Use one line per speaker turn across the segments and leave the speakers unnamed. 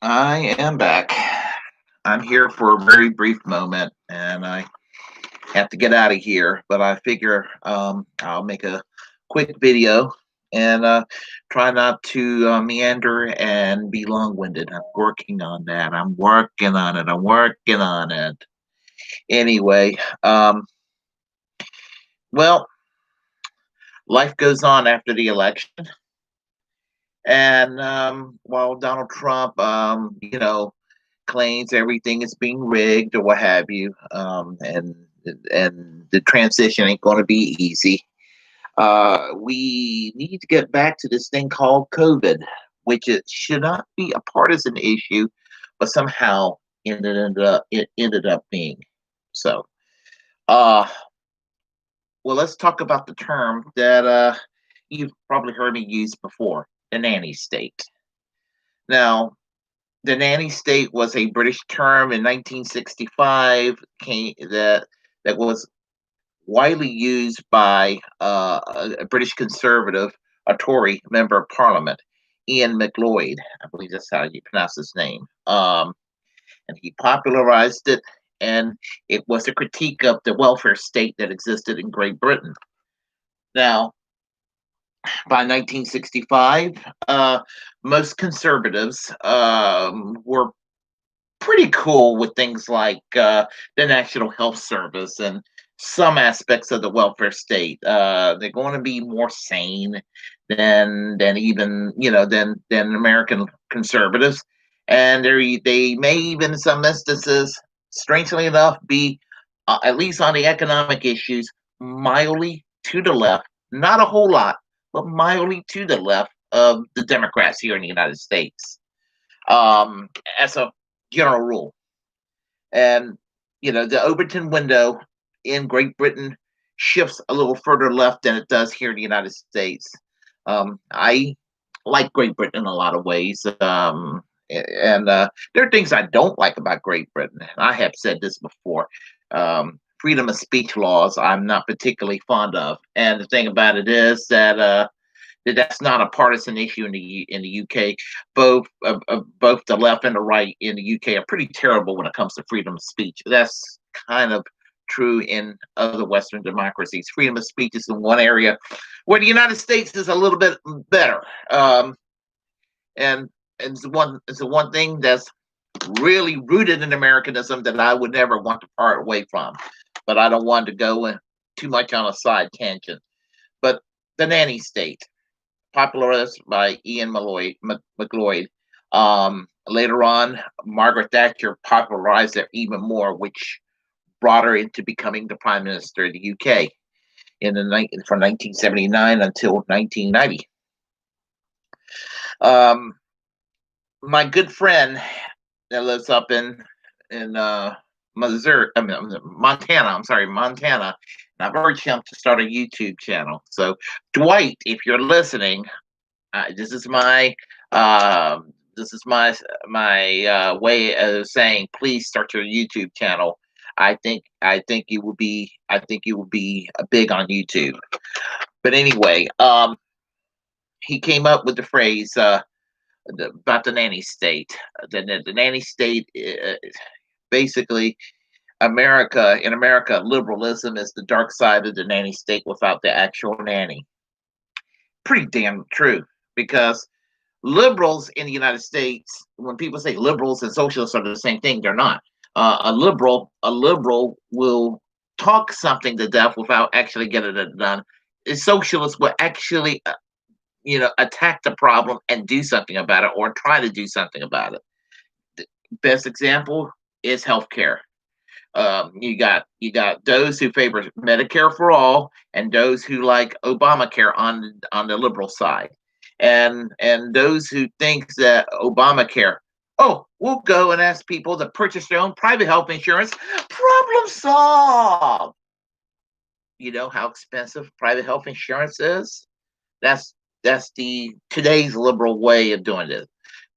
I am back. I'm here for a very brief moment and I have to get out of here, but I figure I'll make a quick video and try not to meander and be long winded. I'm working on that. I'm working on it. I'm working on it. Anyway, well, life goes on after the election. And while Donald Trump, claims everything is being rigged or what have you, and the transition ain't going to be easy. We need to get back to this thing called COVID, which it should not be a partisan issue, but somehow it ended up being so. Uh, well, let's talk about the term that you've probably heard me use before, the nanny state. Now, the nanny state was a British term in 1965 that was widely used by a British conservative, a Tory member of Parliament, Ian McLeod. I believe that's how you pronounce his name. And he popularized it, and it was a critique of the welfare state that existed in Great Britain. Now, by 1965, most conservatives were pretty cool with things like the National Health Service and some aspects of the welfare state. They're going to be more sane than even than American conservatives, and they may even in some instances, strangely enough, be at least on the economic issues mildly to the left, not a whole lot, but mildly to the left of the Democrats here in the United States. As a general rule. And the Overton window in Great Britain shifts a little further left than it does here in the United States. I like Great Britain in a lot of ways. And there are things I don't like about Great Britain. I have said this before. Freedom of speech laws I'm not particularly fond of. And the thing about it is that's not a partisan issue in the UK. Both the left and the right in the UK are pretty terrible when it comes to freedom of speech. That's kind of true in other Western democracies. Freedom of speech is in one area where the United States is a little bit better, and it's the one thing that's really rooted in Americanism that I would never want to part away from. But I don't want to go too much on a side tangent. But the nanny state, popularized by Ian McLeod. Later on, Margaret Thatcher popularized it even more, which brought her into becoming the Prime Minister of the UK from 1979 until 1990. My good friend that lives up in Missouri, I mean, Montana. I'm sorry, Montana. And I've urged him to start a YouTube channel. So, Dwight, if you're listening, this is my uh, way of saying, please start your YouTube channel. I think you will be big on YouTube. But anyway, he came up with the phrase about the nanny state. The nanny state, basically, in America, liberalism is the dark side of the nanny state without the actual nanny. Pretty damn true, because liberals in the United States, when people say liberals and socialists are the same thing, they're not. A liberal will talk something to death without actually getting it done. A socialist will actually, attack the problem and do something about it, or try to do something about it. The best example is healthcare. You got those who favor Medicare for all, and those who like Obamacare on the liberal side, and those who think that Obamacare. Oh, we'll go and ask people to purchase their own private health insurance. Problem solved. You know how expensive private health insurance is? That's that's the today's liberal way of doing it.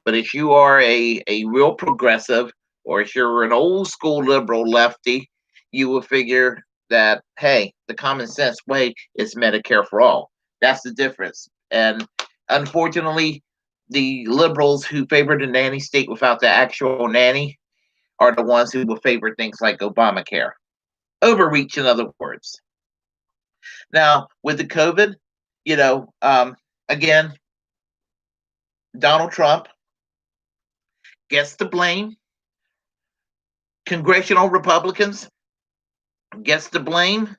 But if you are a real progressive, or if you're an old school liberal lefty, you will figure that, hey, the common sense way is Medicare for all. That's the difference. And unfortunately, the liberals who favor the nanny state without the actual nanny are the ones who will favor things like Obamacare. Overreach, in other words. Now, with the COVID, you know, again, Donald Trump gets the blame. Congressional Republicans gets the blame.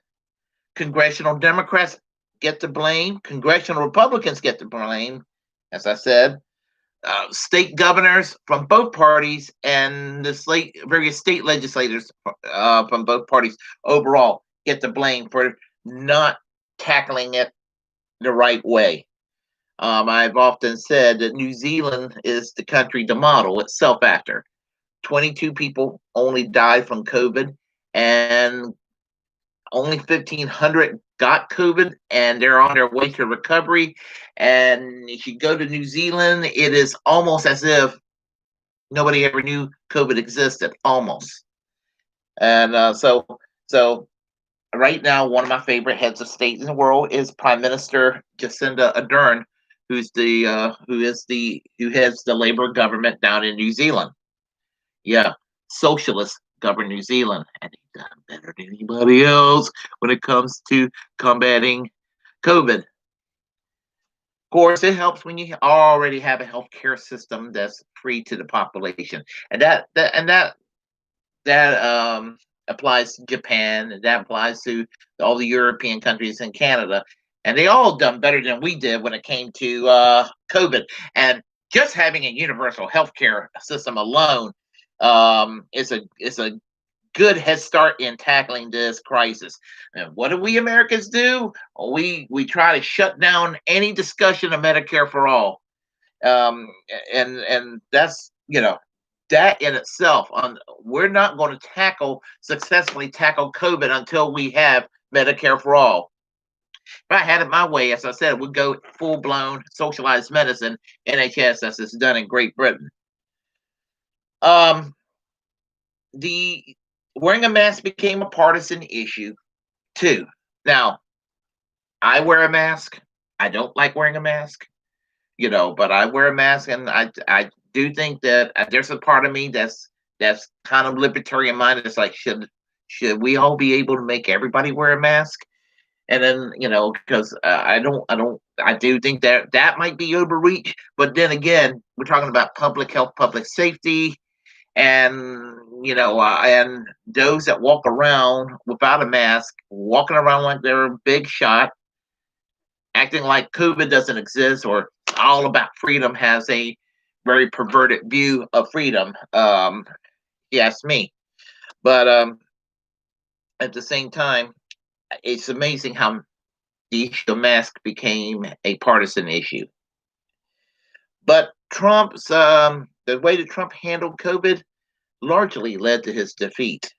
Congressional Democrats get the blame. Congressional Republicans get the blame. As I said, state governors from both parties and the various state legislators from both parties overall get the blame for not tackling it the right way. I've often said that New Zealand is the country to model itself after. 22 people only died from COVID, and only 1,500 got COVID, and they're on their way to recovery. And if you go to New Zealand, it is almost as if nobody ever knew COVID existed, almost. And so right now, one of my favorite heads of state in the world is Prime Minister Jacinda Ardern, who heads the Labour government down in New Zealand. Yeah, socialists govern New Zealand, and he's done better than anybody else when it comes to combating COVID. Of course, it helps when you already have a healthcare system that's free to the population, and that applies to Japan, and that applies to all the European countries and Canada, and they all done better than we did when it came to COVID. And just having a universal healthcare system alone is a good head start in tackling this crisis. And what do we Americans do? We try to shut down any discussion of Medicare for all, and that's that in itself. We're not going to successfully tackle COVID until we have Medicare for all. If I had it my way, as I said, we'd go full blown socialized medicine, NHS, as it's done in Great Britain. The wearing a mask became a partisan issue too. Now, I wear a mask. I don't like wearing a mask, but I wear a mask, and I do think that there's a part of me that's kind of libertarian minded. It's like, should we all be able to make everybody wear a mask? And then because I do think that might be overreach. But then again, we're talking about public health, public safety, and and those that walk around without a mask, walking around like they're a big shot, acting like COVID doesn't exist, or all about freedom, has a very perverted view of freedom. Yes, me. But at the same time, it's amazing how the issue of mask became a partisan issue. But the way that Trump handled COVID largely led to his defeat.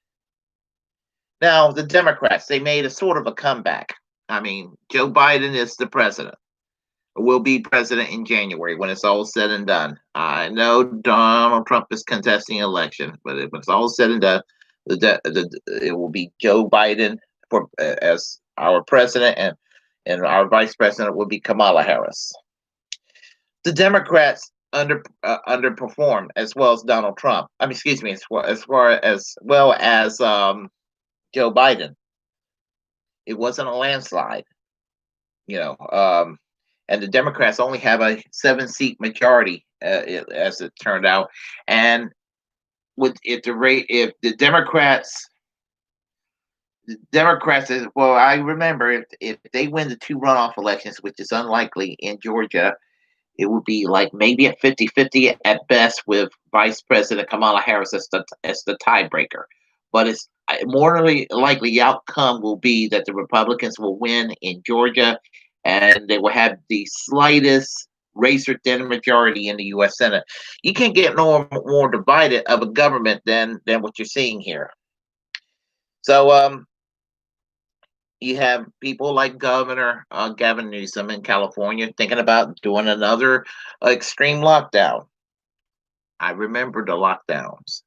Now, the Democrats, they made a sort of a comeback. I mean, Joe Biden is the president, will be president in January when it's all said and done. I know Donald Trump is contesting an election, but when it's all said and done, it will be Joe Biden as our president, and our vice president will be Kamala Harris. The Democrats underperformed as well as Donald Trump. I mean, excuse me, as well as Joe Biden. It wasn't a landslide, and the Democrats only have a 7-seat majority, as it turned out. And if the Democrats, I remember if they win the 2 runoff elections, which is unlikely in Georgia, it would be like maybe at 50-50 at best, with Vice President Kamala Harris as the tiebreaker. But it's more likely the outcome will be that the Republicans will win in Georgia, and they will have the slightest razor-thin majority in the U.S. Senate. You can't get no more divided of a government than what you're seeing here. So you have people like Governor Gavin Newsom in California thinking about doing another extreme lockdown. I remember the lockdowns.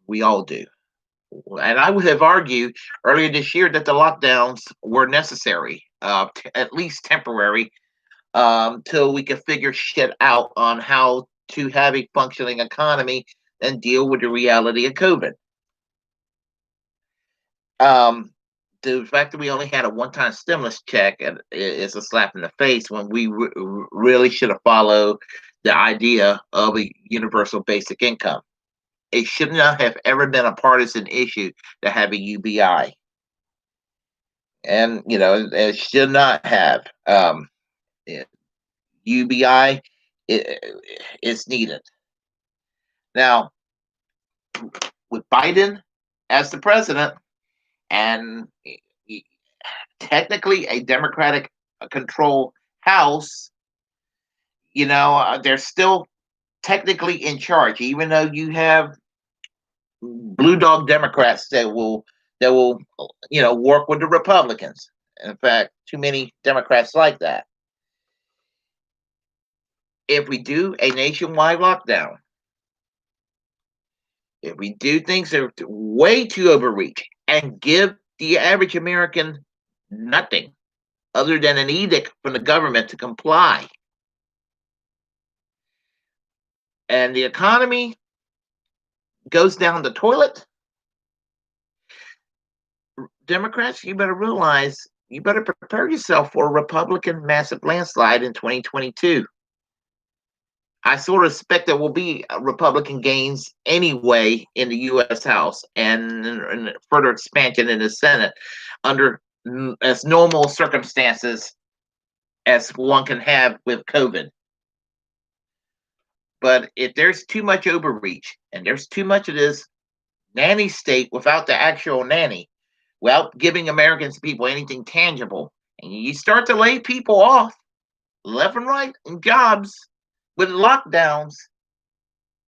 We all do. And I would have argued earlier this year that the lockdowns were necessary, at least temporary, till we can figure shit out on how to have a functioning economy and deal with the reality of COVID. Um, the fact that we only had a one-time stimulus check is a slap in the face when we really should have followed the idea of a universal basic income. It should not have ever been a partisan issue to have a UBI, and it should not have. UBI is needed now with Biden as the president and technically a Democratic control House. They're still technically in charge, even though you have blue dog Democrats that will work with the Republicans. In fact, too many Democrats like that. If we do a nationwide lockdown, if we do things that are way too overreach and give the average American nothing other than an edict from the government to comply, and the economy goes down the toilet, Democrats, you better realize you better prepare yourself for a Republican massive landslide in 2022. I sort of expect there will be Republican gains anyway in the U.S. House and further expansion in the Senate under as normal circumstances as one can have with COVID. But if there's too much overreach and there's too much of this nanny state without the actual nanny, without giving Americans people anything tangible, and you start to lay people off left and right in jobs with lockdowns,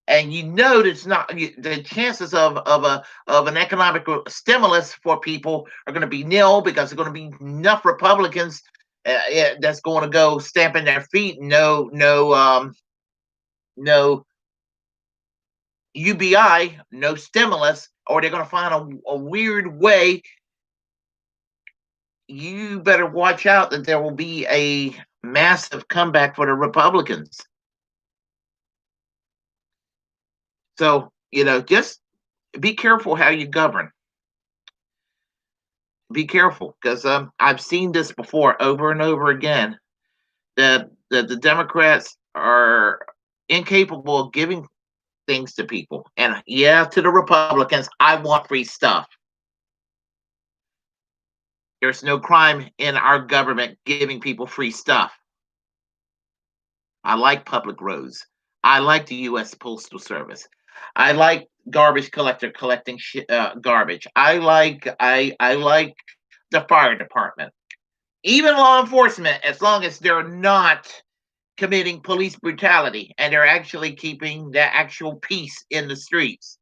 and that it's not the chances of an economic stimulus for people are going to be nil because there's going to be enough Republicans that's going to go stamping their feet. No UBI, no stimulus, or they're going to find a weird way. You better watch out that there will be a massive comeback for the Republicans. So, just be careful how you govern. Be careful because I've seen this before over and over again that the Democrats are incapable of giving things to people. And yeah, to the Republicans, I want free stuff. There's no crime in our government giving people free stuff. I like public roads. I like the U.S. Postal Service. I like garbage collector collecting garbage. I like the fire department, even law enforcement, as long as they're not committing police brutality and they're actually keeping the actual peace in the streets.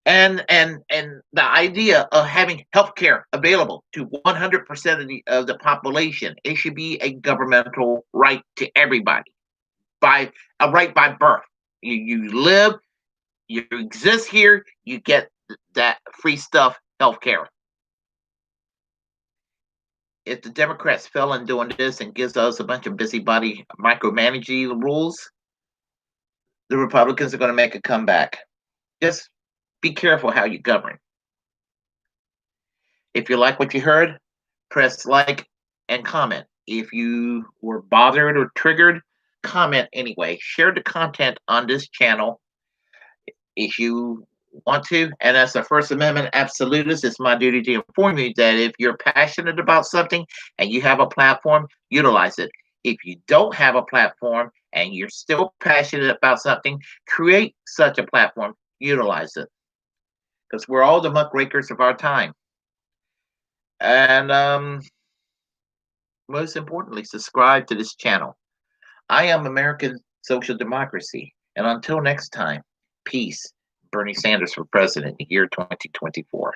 And the idea of having healthcare available to 100% of the population, it should be a governmental right to everybody, by a right by birth. You live, you exist here, you get that free stuff, healthcare. If the Democrats fail in doing this and gives us a bunch of busybody micromanaging rules, the Republicans are going to make a comeback. Just be careful how you govern. If you like what you heard, press like and comment. If you were bothered or triggered, comment anyway. Share the content on this channel if you want to. And as a First Amendment absolutist, it's my duty to inform you that if you're passionate about something and you have a platform, utilize it. If you don't have a platform and you're still passionate about something, create such a platform, utilize it. Because we're all the muckrakers of our time. And most importantly, subscribe to this channel. I am American Social Democracy. And until next time, peace. Bernie Sanders for president in the year 2024.